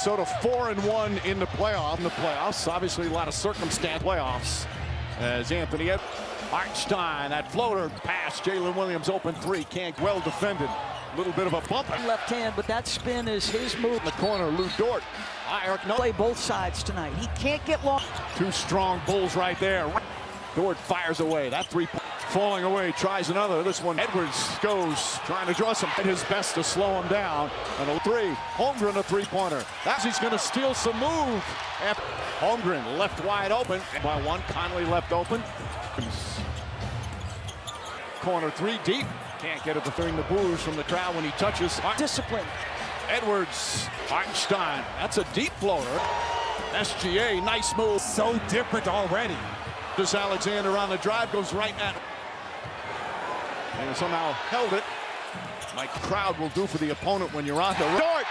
Minnesota 4-1 in the playoffs. Obviously, a lot of circumstance playoffs. As Anthony Hartenstein, that floater pass. Jalen Williams open three. Can't well defended. A little bit of a bump. Left hand, but that spin is his move. In the corner, Lou Dort. Play both sides tonight. He can't get long. Two strong Bulls right there. Dort fires away. That three falling away. Tries another. This one, Edwards goes trying to draw some. At his best to slow him down. And a three. Holmgren a three-pointer. That's he's going to steal some move. Holmgren left wide open by one. Conley left open. Corner three deep. Can't get it to bring the boos from the crowd when he touches. Discipline. Edwards, Hartenstein. That's a deep floater. SGA, nice move. So different already. This Alexander on the drive goes right at him. And somehow held it. Like the crowd will do for the opponent when you're on the Dort.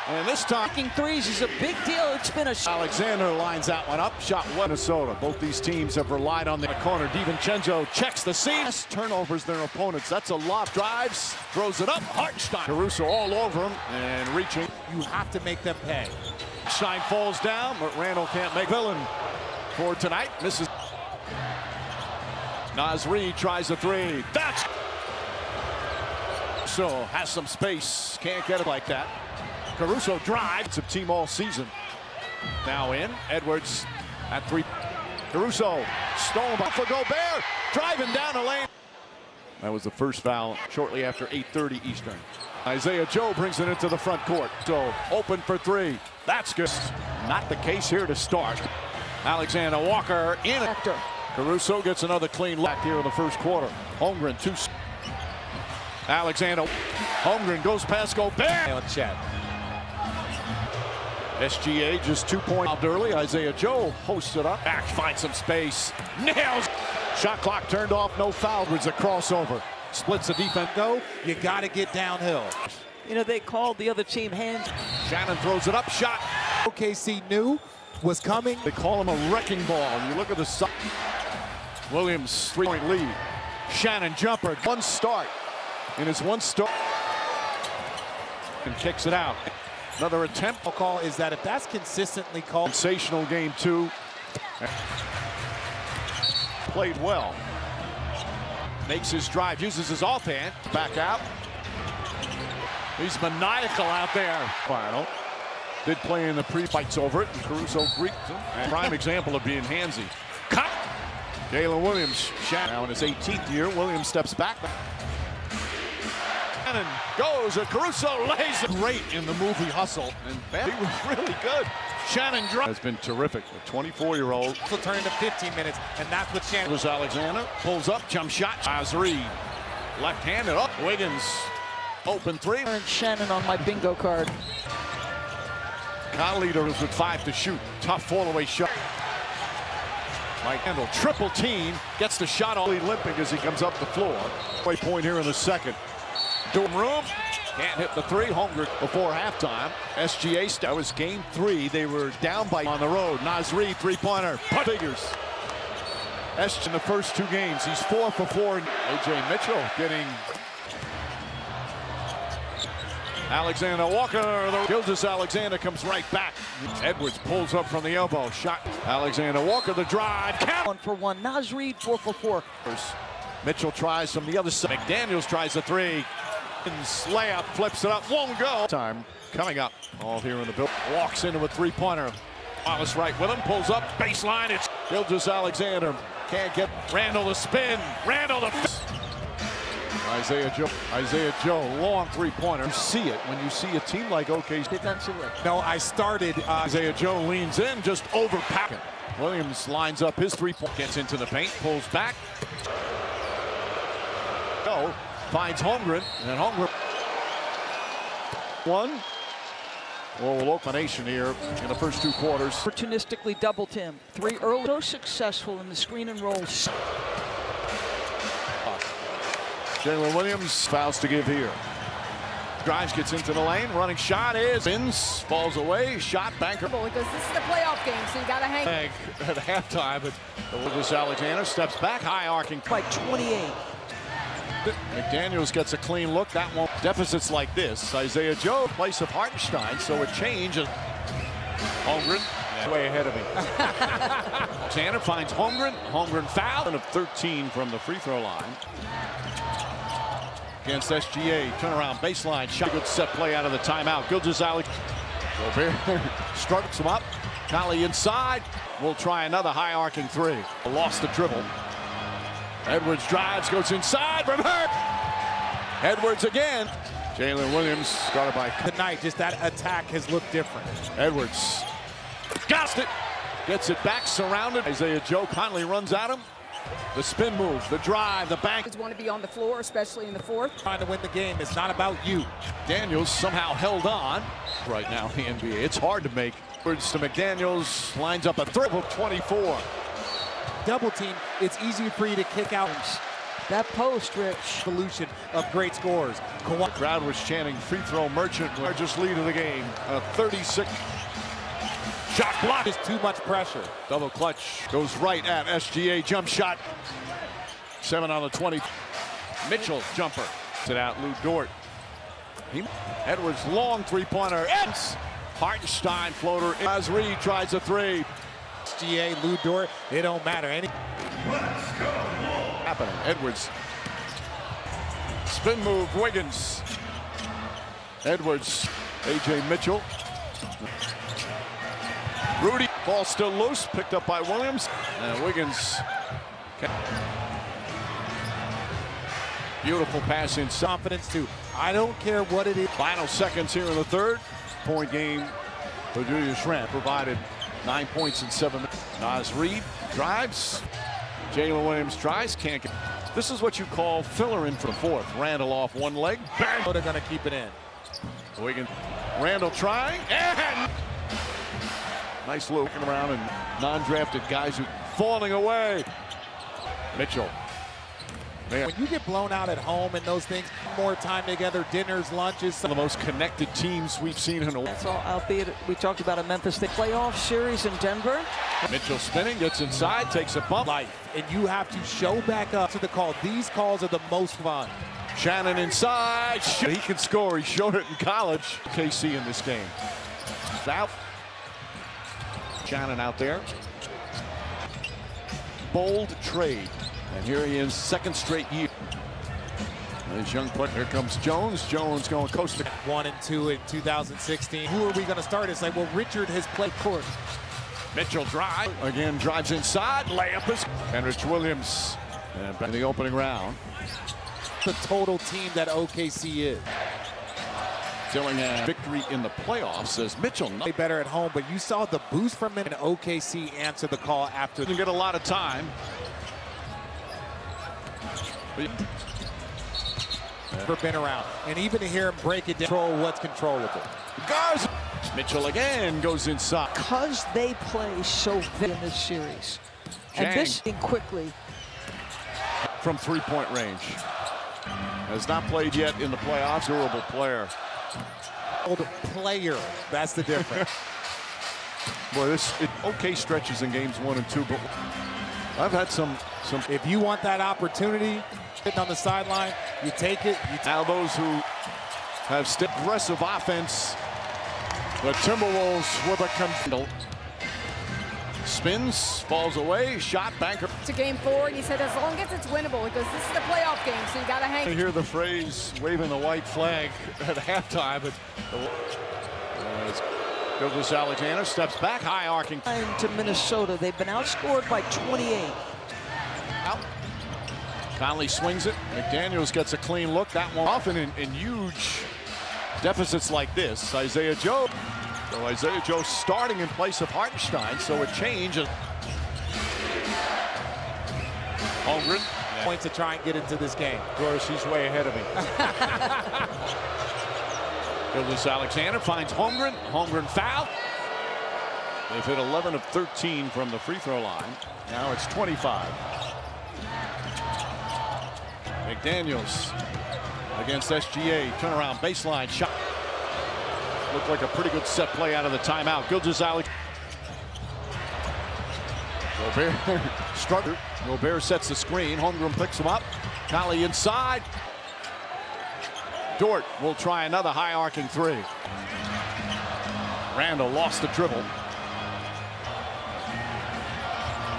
And this time, Making threes is a big deal. It's been a Alexander lines that one up. Shot Minnesota. Both these teams have relied on the corner. DiVincenzo checks the seam. Turnovers their opponents. That's a lot. Drives, throws it up. Hartenstein. Caruso all over him and reaching. You have to make them pay. Stein falls down, but Randall can't make villain for tonight. Misses. Naz Reid tries a three. That's so has some space. Can't get it like that. Caruso drives. It's a team all season. Now in. Edwards at three. Caruso stolen by for Gobert. Driving down the lane. That was the first foul shortly after 8:30 Eastern. Isaiah Joe brings it into the front court. So open for three. That's good. Not the case here to start. Alexander Walker in it. Caruso gets another clean look here in the first quarter. Holmgren two. Alexander. Holmgren goes past Gobert. On Chet. SGA just 2 points out early. Isaiah Joe hosts it up. Back finds some space. Nails. Shot clock turned off. No foul. It's a crossover. Splits the defense. Go. You got to get downhill. You know, they called the other team hands. Shannon throws it up. Shot. OKC knew was coming. They call him a wrecking ball. You look at the side. Williams 3-point lead. Shannon jumper. One start. In his one start. And kicks it out. Another attempt. Call is that if that's consistently called. Sensational game two. Played well. Makes his drive. Uses his offhand. Back out. He's maniacal out there. Final. Did play in the pre-fights over it. And Caruso greets him. And prime example of being handsy. Cut. Jalen Williams. Now in his 18th year. Williams steps back. And goes. Caruso lays it great in the movie Hustle. And he was really good. Shannon has been terrific. A 24-year-old. Will turn into 15 minutes, and that's what Shannon. Was Alexander. Pulls up. Jump shot. Reid. Left-handed up. Wiggins. Open three. And Shannon on my bingo card. Conley was with 5 to shoot. Tough fall-away shot. Mike Handle. Triple team. Gets the shot all limping as he comes up the floor. Point here in the second. Doing room. Can't hit the three. Holmgren before halftime. SGA. That was game 3. They were down by on the road. Naz Reid three-pointer. Figures. in the first 2 games. He's 4 for 4. A.J. Mitchell getting Alexander Walker. Gilgeous Alexander comes right back. Edwards pulls up from the elbow. Shot. Alexander Walker the drive. 1 for 1. Naz Reid 4 for 4. Mitchell tries from the other side. McDaniels tries a 3. Layup, flips it up, won't go. Time coming up. All here in the build. Walks into a 3-pointer. Wallace right with him, pulls up, baseline. It's Gilgeous Alexander. Can't get Randall to spin. Randall to Isaiah Joe, long 3-pointer. You see it when you see a team like OKC. Defensively. No, I started. Isaiah Joe leans in, just overpacking. Williams lines up his 3-point. Gets into the paint, pulls back. Go. Finds Holmgren, and then Holmgren. 1. Little openation here in the first 2 quarters. Opportunistically doubled him. 3 early. So successful in the screen and roll. Jalen Williams fouls to give here. Drives, gets into the lane. Running shot is spins, falls away. Shot banker. Because this is the playoff game, so you got to hang. At halftime, but Gilgeous Alexander steps back, high arcing. By 28. McDaniels gets a clean look. That won't. Deficits like this. Isaiah Joe, place of Hartenstein, so a change. Holmgren, way ahead of me. Tanner finds Holmgren. Holmgren foul. Of 13 from the free throw line. Against SGA, turnaround baseline shot. Good set play out of the timeout. Gilgeous-Alexander. Gobert struggles him up. Conley inside. We'll try another high arcing three. Lost the dribble. Edwards drives, goes inside from Hurt. Edwards again. Jalen Williams started by Tonight, just that attack has looked different. Edwards. Got it. Gets it back, surrounded. Isaiah Joe. Conley runs at him. The spin move, the drive, the bank. Want to be on the floor, especially in the fourth. Trying to win the game. It's not about you. Daniels somehow held on right now in the NBA. It's hard to make. Edwards to McDaniels. Lines up a three of 24. Double team, it's easier for you to kick out. That post, Rich. Solution of great scores. The crowd was chanting free throw merchant. Largest lead of the game. A 36. Shot block. Is too much pressure. Double clutch goes right at SGA. Jump shot. 7 on the 20. Mitchell jumper. Sit out Lou Dort. Edwards long three-pointer. Hartenstein floater. As Reed tries a three. SGA, Lou Dort, it don't matter. Happening. Edwards. Spin move. Wiggins. Edwards. AJ Mitchell. Rudy. Ball still loose. Picked up by Williams. And Wiggins. Beautiful pass in Confidence too. I don't care what it is. Final seconds here in the third. Point game for Julius Randle. Provided 9 points in 7 minutes. Naz Reid drives. Jalen Williams tries. Can't get. This is what you call filler in for the fourth. Randle off one leg. Bang. They're going to keep it in. Wiggins. Randle trying. And nice looking around and non-drafted guys who falling away. Mitchell. Man. When you get blown out at home and those things, more time together, dinners, lunches. Some of the most connected teams we've seen in a while. That's all, albeit we talked about a Memphis playoff series in Denver. Mitchell spinning, gets inside, takes a bump. Life, and you have to show back up to the call. These calls are the most fun. Shannon inside. He can score. He showed it in college. KC in this game. Out. Shannon out there. Bold trade. And here he is, second straight year. This young player. Here comes Jones. Jones going coast to 1 and 2 in 2016. Who are we going to start? It's like, well, Richard has played court. Mitchell drive. Again, drives inside. Layup is Henrich Williams. And back in the opening round. The total team that OKC is. Dillingham victory in the playoffs as Mitchell Play better at home, but you saw the boost from him, and OKC answered the call after. Didn't get a lot of time. Never been around, and even to hear him break it down, control what's controllable. Garza. Mitchell again goes inside. Because they play so good in this series. And this quickly. From three-point range. Has not played yet in the playoffs. Durable player. Old player, that's the difference. Boy, okay stretches in games 1 and 2, but I've had some. If you want that opportunity, sitting on the sideline, you take it. Now those who have aggressive offense, the Timberwolves with a condal. Spins, falls away, shot, banker. To game 4, and he said as long as it's winnable, because this is the playoff game, so you got to hang. I hear the phrase waving the white flag at halftime. Gilgeous-Alexander steps back, high arcing. To Minnesota, they've been outscored by 28. Out. Conley swings it. McDaniels gets a clean look. That one often in huge deficits like this. Isaiah Joe. So Isaiah Joe starting in place of Hartenstein. So a change. Holmgren. Points to try and get into this game. Of course, he's way ahead of me. Gilgeous-Alexander finds Holmgren. Holmgren foul. They've hit 11 of 13 from the free throw line. Now it's 25. McDaniels against SGA. Turnaround baseline shot. Looked like a pretty good set play out of the timeout. Gilgeous-Alexander. Gobert struggles. Gobert sets the screen. Holmgren picks him up. Conley inside. Dort will try another high arcing three. Randall lost the dribble.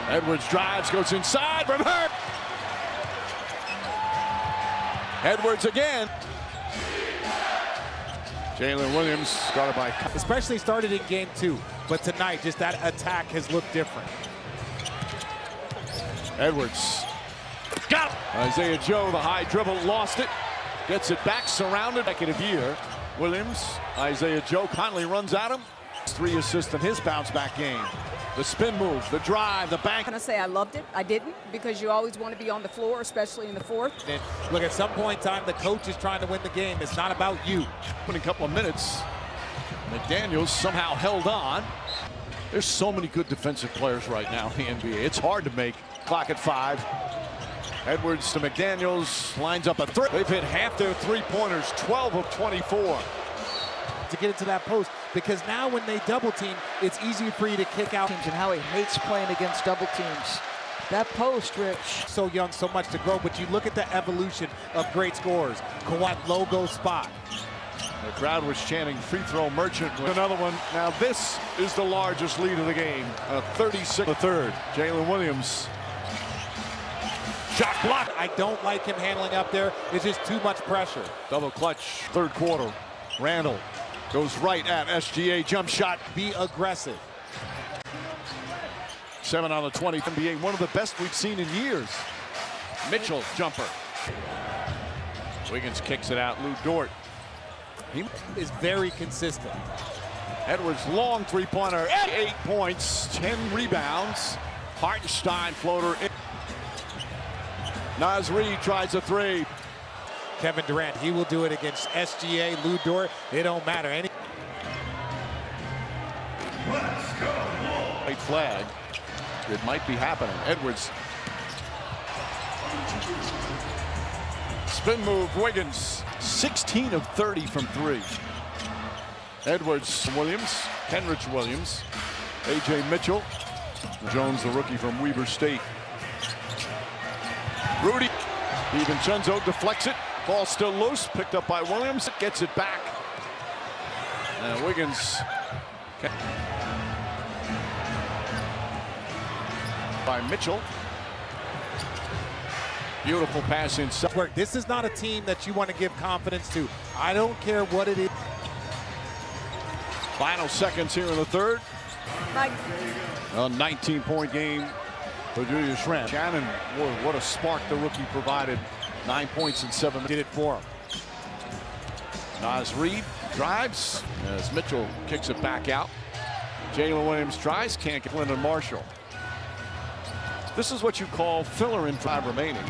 Edwards drives, goes inside from Hurt. Edwards again. Jalen Williams started by, especially started in game 2, but tonight just that attack has looked different. Edwards got it. Isaiah Joe, the high dribble, lost it. Gets it back, surrounded. Consecutive year. Williams, Isaiah Joe, Conley runs at him. 3 assists in his bounce back game. The spin move, the drive, the bank. I'm gonna say I loved it. I didn't, because you always want to be on the floor, especially in the fourth. And look, at some point in time, the coach is trying to win the game. It's not about you. In a couple of minutes, McDaniels somehow held on. There's so many good defensive players right now in the NBA. It's hard to make. Clock at 5. Edwards to McDaniels, lines up a three. They've hit half their three-pointers, 12 of 24. To get into that post, because now when they double team, it's easier for you to kick out. And how he hates playing against double teams. That post, Rich. So young, so much to grow, but you look at the evolution of great scorers. Kawhi logo spot. The crowd was chanting free throw merchant with another one. Now this is the largest lead of the game. 36 the third. Jalen Williams. Shot block. I don't like him handling up there. It's just too much pressure. Double clutch, third quarter. Randall goes right at SGA, jump shot. Be aggressive. 7 on the 20. NBA, one of the best we've seen in years. Mitchell, jumper. Wiggins kicks it out. Lou Dort. He is very consistent. Edwards, long three-pointer. 8 points, 10 rebounds. Hartenstein floater. Naz Reid tries a three. Kevin Durant, he will do it against SGA, Lou Dort. It don't matter. White flag. It might be happening. Edwards. Spin move, Wiggins. 16 of 30 from 3. Edwards, Williams, Kenrich Williams, A.J. Mitchell. Jones, the rookie from Weber State. Rudy. DiVincenzo deflects it. Ball still loose. Picked up by Williams. Gets it back. And Wiggins. By Mitchell. Beautiful pass inside. This is not a team that you want to give confidence to. I don't care what it is. Final seconds here in the third. Mike. A 19-point game for Julius Randle. Shannon, what a spark the rookie provided. 9 points and 7 did it for him. Naz Reid drives as Mitchell kicks it back out. Jalen Williams tries, can't get Lyndon Marshall. This is what you call filler in 5 remaining.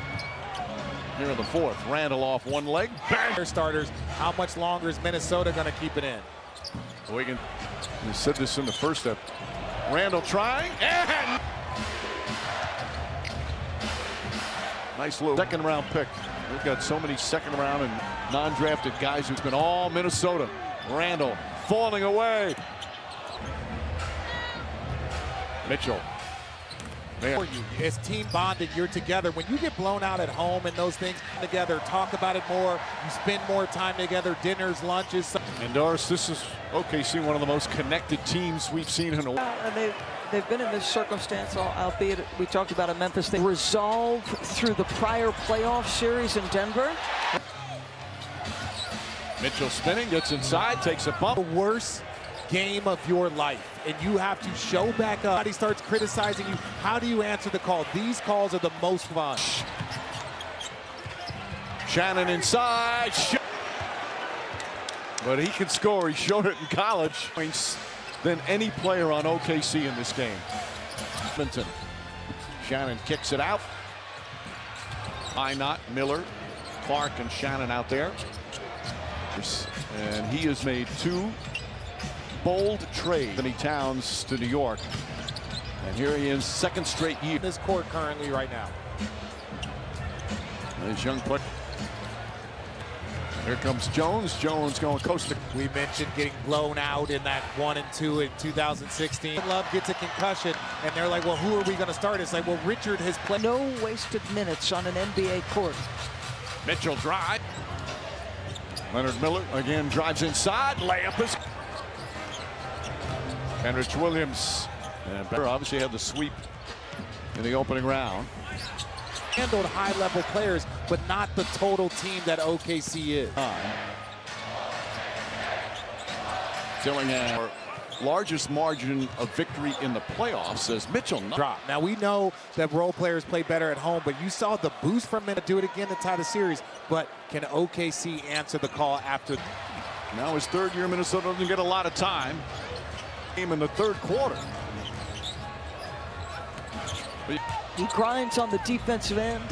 Here in the fourth, Randall off one leg. Bang! Starters, how much longer is Minnesota going to keep it in? Wiggins, we said this in the first step. Randall trying, and nice little second round pick. We've got so many second round and non-drafted guys who've been all Minnesota. Randall falling away. Mitchell. For you, it's team bonding. You're together. When you get blown out at home and those things together, talk about it more. You spend more time together, dinners, lunches. And Doris, this is OKC, one of the most connected teams we've seen in a while. And they've been in this circumstance, albeit we talked about a Memphis thing. Resolved through the prior playoff series in Denver. Mitchell spinning, gets inside, takes a bump. The worst game of your life, and you have to show back up. He starts criticizing you. How do you answer the call? These calls are the most fun. Shannon inside. But he can score. He showed it in college. Points than any player on OKC in this game. Edmonton. Shannon kicks it out. Not Miller, Clark, and Shannon out there. And he has made 2 bold trades. Anthony Towns to New York. And here he is, second straight year. This court currently right now. This young player. Here comes Jones. Jones going coast to. We mentioned getting blown out in that 1 and 2 in 2016. Love gets a concussion, and they're like, well, who are we going to start? It's like, well, Richard has played. No wasted minutes on an NBA court. Mitchell drive. Leonard Miller again drives inside. Layup is. Henrich Williams. And Bear obviously had the sweep in the opening round. Handled high-level players, but not the total team that OKC is. Dillingham, largest margin of victory in the playoffs as Mitchell drop. Now we know that role players play better at home, but you saw the boost from Minnesota do it again to tie the series. But can OKC answer the call after? Now his third year, Minnesota doesn't get a lot of time. Game in the third quarter. He grinds on the defensive end.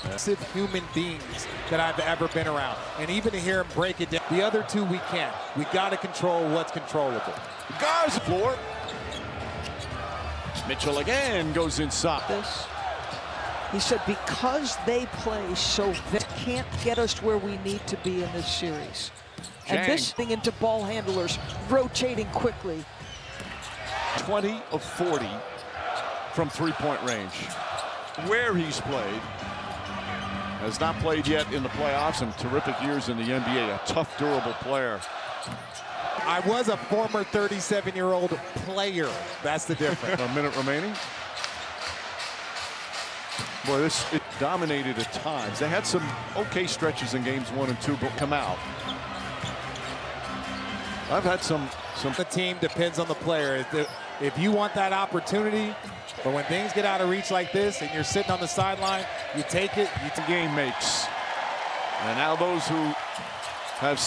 Massive human beings that I've ever been around. And even to hear him break it down, the other two we can't. We got to control what's controllable. Guards floor. Mitchell again goes inside. This. He said because they play so they can't get us where we need to be in this series. And this thing into ball handlers, rotating quickly. 20 of 40 from three-point range. Where he's played. Has not played yet in the playoffs. Some terrific years in the NBA. A tough, durable player. I was a former 37-year-old player. That's the difference. A minute remaining. Boy, it dominated at times. They had some okay stretches in games 1 and 2, but come out. I've had some. The team depends on the player. If you want that opportunity, but when things get out of reach like this and you're sitting on the sideline, you take it. The game makes. And now those who have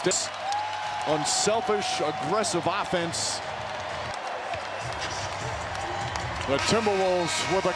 unselfish, aggressive offense. The Timberwolves with a